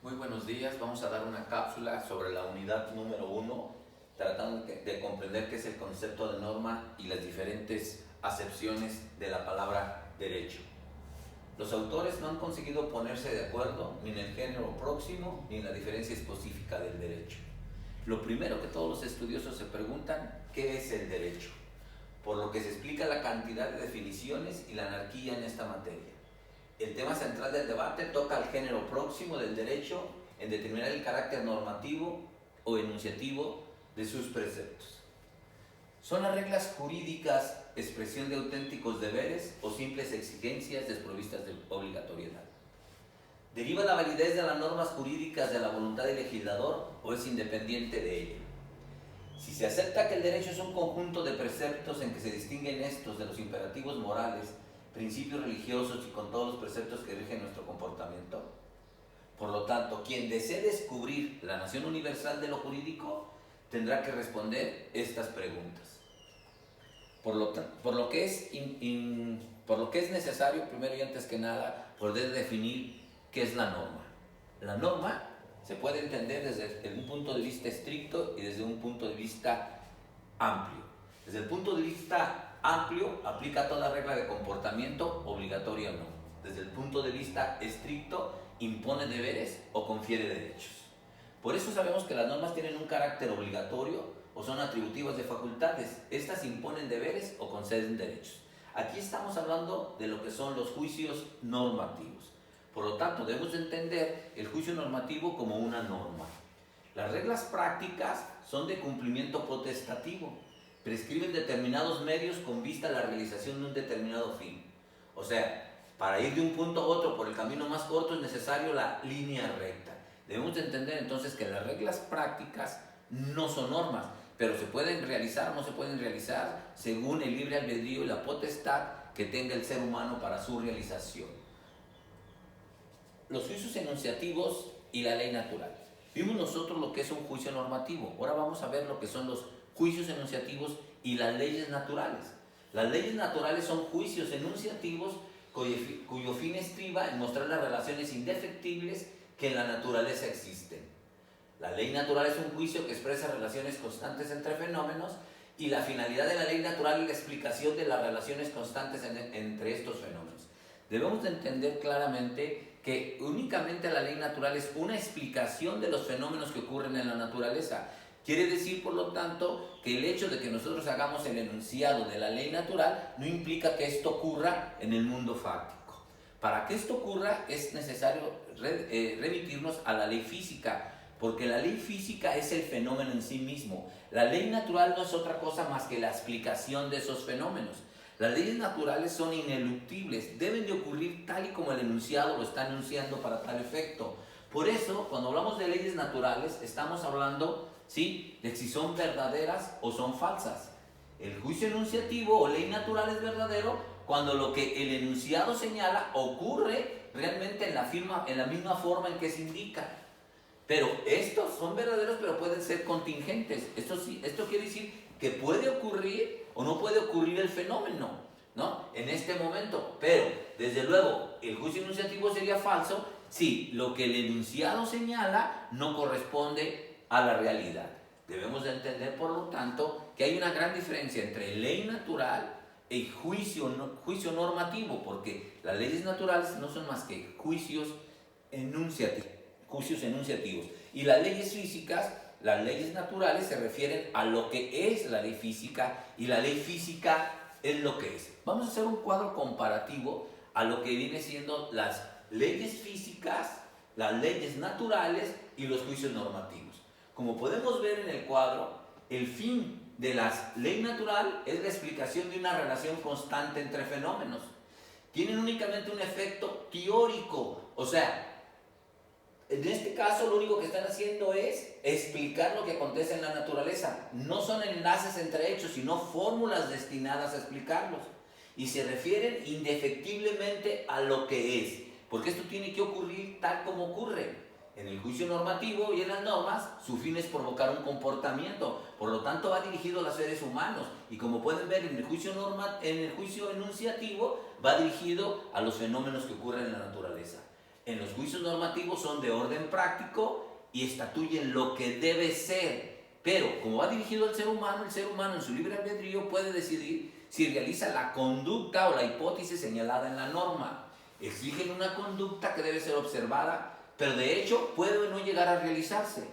Muy buenos días, vamos a dar una cápsula sobre la unidad número 1, tratando de comprender qué es el concepto de norma y las diferentes acepciones de la palabra derecho. Los autores no han conseguido ponerse de acuerdo ni en el género próximo ni en la diferencia específica del derecho. Lo primero que todos los estudiosos se preguntan, ¿qué es el derecho? Por lo que se explica la cantidad de definiciones y la anarquía en esta materia. El tema central del debate toca al género próximo del derecho en determinar el carácter normativo o enunciativo de sus preceptos. ¿Son las reglas jurídicas expresión de auténticos deberes o simples exigencias desprovistas de obligatoriedad? ¿Deriva la validez de las normas jurídicas de la voluntad del legislador o es independiente de ella? Si se acepta que el derecho es un conjunto de preceptos en que se distinguen estos de los imperativos morales, principios religiosos y con todos los preceptos que rigen nuestro comportamiento. Por lo tanto, quien desee descubrir la nación universal de lo jurídico tendrá que responder estas preguntas. Por lo que es necesario, primero y antes que nada, poder definir qué es la norma. La norma se puede entender desde un punto de vista estricto y desde un punto de vista amplio. Desde el punto de vista amplio, aplica toda regla de comportamiento, obligatoria o no. Desde el punto de vista estricto, impone deberes o confiere derechos. Por eso sabemos que las normas tienen un carácter obligatorio o son atributivas de facultades. Estas imponen deberes o conceden derechos. Aquí estamos hablando de lo que son los juicios normativos. Por lo tanto, debemos entender el juicio normativo como una norma. Las reglas prácticas son de cumplimiento potestativo. Prescriben determinados medios con vista a la realización de un determinado fin. O sea, para ir de un punto a otro por el camino más corto es necesario la línea recta. Debemos de entender entonces que las reglas prácticas no son normas, pero se pueden realizar o no se pueden realizar según el libre albedrío y la potestad que tenga el ser humano para su realización. Los juicios enunciativos y la ley natural. Vimos nosotros lo que es un juicio normativo. Ahora vamos a ver lo que son los juicios enunciativos y las leyes naturales. Las leyes naturales son juicios enunciativos cuyo fin estriba en mostrar las relaciones indefectibles que en la naturaleza existen. La ley natural es un juicio que expresa relaciones constantes entre fenómenos y la finalidad de la ley natural es la explicación de las relaciones constantes entre estos fenómenos. Debemos de entender claramente que únicamente la ley natural es una explicación de los fenómenos que ocurren en la naturaleza. Quiere decir, por lo tanto, que el hecho de que nosotros hagamos el enunciado de la ley natural no implica que esto ocurra en el mundo fáctico. Para que esto ocurra es necesario remitirnos a la ley física, porque la ley física es el fenómeno en sí mismo. La ley natural no es otra cosa más que la explicación de esos fenómenos. Las leyes naturales son ineluctibles, deben de ocurrir tal y como el enunciado lo está enunciando para tal efecto. Por eso, cuando hablamos de leyes naturales, estamos hablando, ¿sí?, de si son verdaderas o son falsas. El juicio enunciativo o ley natural es verdadero cuando lo que el enunciado señala ocurre realmente en la misma forma en que se indica. Pero estos son verdaderos, pero pueden ser contingentes. Esto quiere decir que puede ocurrir o no puede ocurrir el fenómeno, ¿no?, en este momento. Pero, desde luego, el juicio enunciativo sería falso si lo que el enunciado señala no corresponde a la realidad. Debemos de entender, por lo tanto, que hay una gran diferencia entre ley natural y juicio normativo, porque las leyes naturales no son más que juicios enunciativos. Y las leyes físicas, las leyes naturales se refieren a lo que es la ley física y la ley física es lo que es. Vamos a hacer un cuadro comparativo a lo que viene siendo las leyes físicas, las leyes naturales y los juicios normativos. Como podemos ver en el cuadro, el fin de la ley natural es la explicación de una relación constante entre fenómenos. Tienen únicamente un efecto teórico, o sea, en este caso lo único que están haciendo es explicar lo que acontece en la naturaleza. No son enlaces entre hechos, sino fórmulas destinadas a explicarlos. Y se refieren indefectiblemente a lo que es, porque esto tiene que ocurrir tal como ocurre. En el juicio normativo y en las normas, su fin es provocar un comportamiento, por lo tanto va dirigido a los seres humanos. Y como pueden ver, en el juicio enunciativo va dirigido a los fenómenos que ocurren en la naturaleza. en los juicios normativos son de orden práctico y estatuyen lo que debe ser. Pero como va dirigido al ser humano, el ser humano en su libre albedrío puede decidir si realiza la conducta o la hipótesis señalada en la norma. Exigen una conducta que debe ser observada, pero de hecho puede o no llegar a realizarse.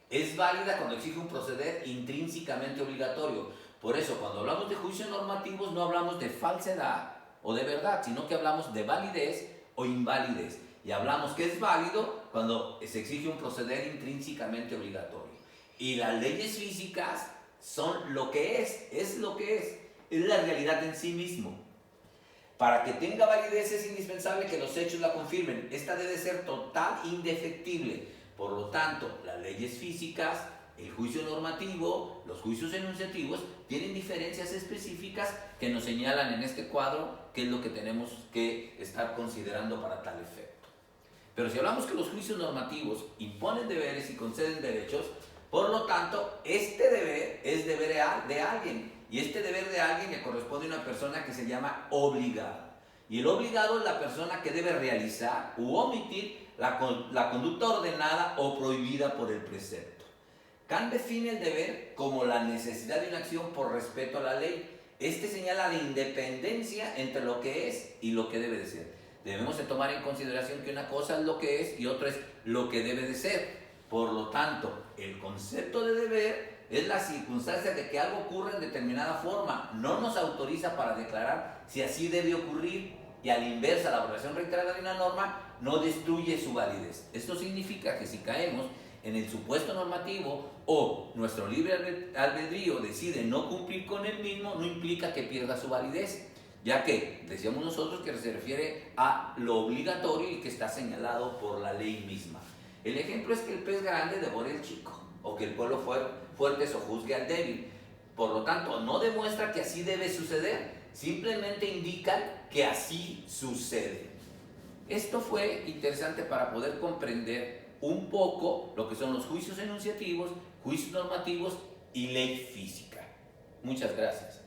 Es válida cuando exige un proceder intrínsecamente obligatorio. Por eso, cuando hablamos de juicios normativos, no hablamos de falsedad o de verdad, sino que hablamos de validez o invalidez. Y hablamos que es válido cuando se exige un proceder intrínsecamente obligatorio. Y las leyes físicas son lo que es lo que es la realidad en sí mismo. Para que tenga validez es indispensable que los hechos la confirmen. Esta debe ser total e indefectible. Por lo tanto, las leyes físicas, el juicio normativo, los juicios enunciativos tienen diferencias específicas que nos señalan en este cuadro qué es lo que tenemos que estar considerando para tal efecto. Pero si hablamos que los juicios normativos imponen deberes y conceden derechos, por lo tanto, este deber es deber de alguien. Y este deber de alguien le corresponde a una persona que se llama obligado. Y el obligado es la persona que debe realizar u omitir la conducta ordenada o prohibida por el precepto. Kant define el deber como la necesidad de una acción por respeto a la ley. Este señala la independencia entre lo que es y lo que debe de ser. Debemos de tomar en consideración que una cosa es lo que es y otra es lo que debe de ser. Por lo tanto, el concepto de deber es la circunstancia de que algo ocurre en determinada forma. No nos autoriza para declarar si así debe ocurrir y a la inversa, la obligación reiterada de una norma no destruye su validez. Esto significa que si caemos en el supuesto normativo o nuestro libre albedrío decide no cumplir con el mismo, no implica que pierda su validez, ya que decíamos nosotros que se refiere a lo obligatorio y que está señalado por la ley misma. El ejemplo es que el pez grande devore al chico, o que el pueblo fuerte sojuzgue al débil. Por lo tanto, no demuestra que así debe suceder, simplemente indican que así sucede. Esto fue interesante para poder comprender un poco lo que son los juicios enunciativos, juicios normativos y ley física. Muchas gracias.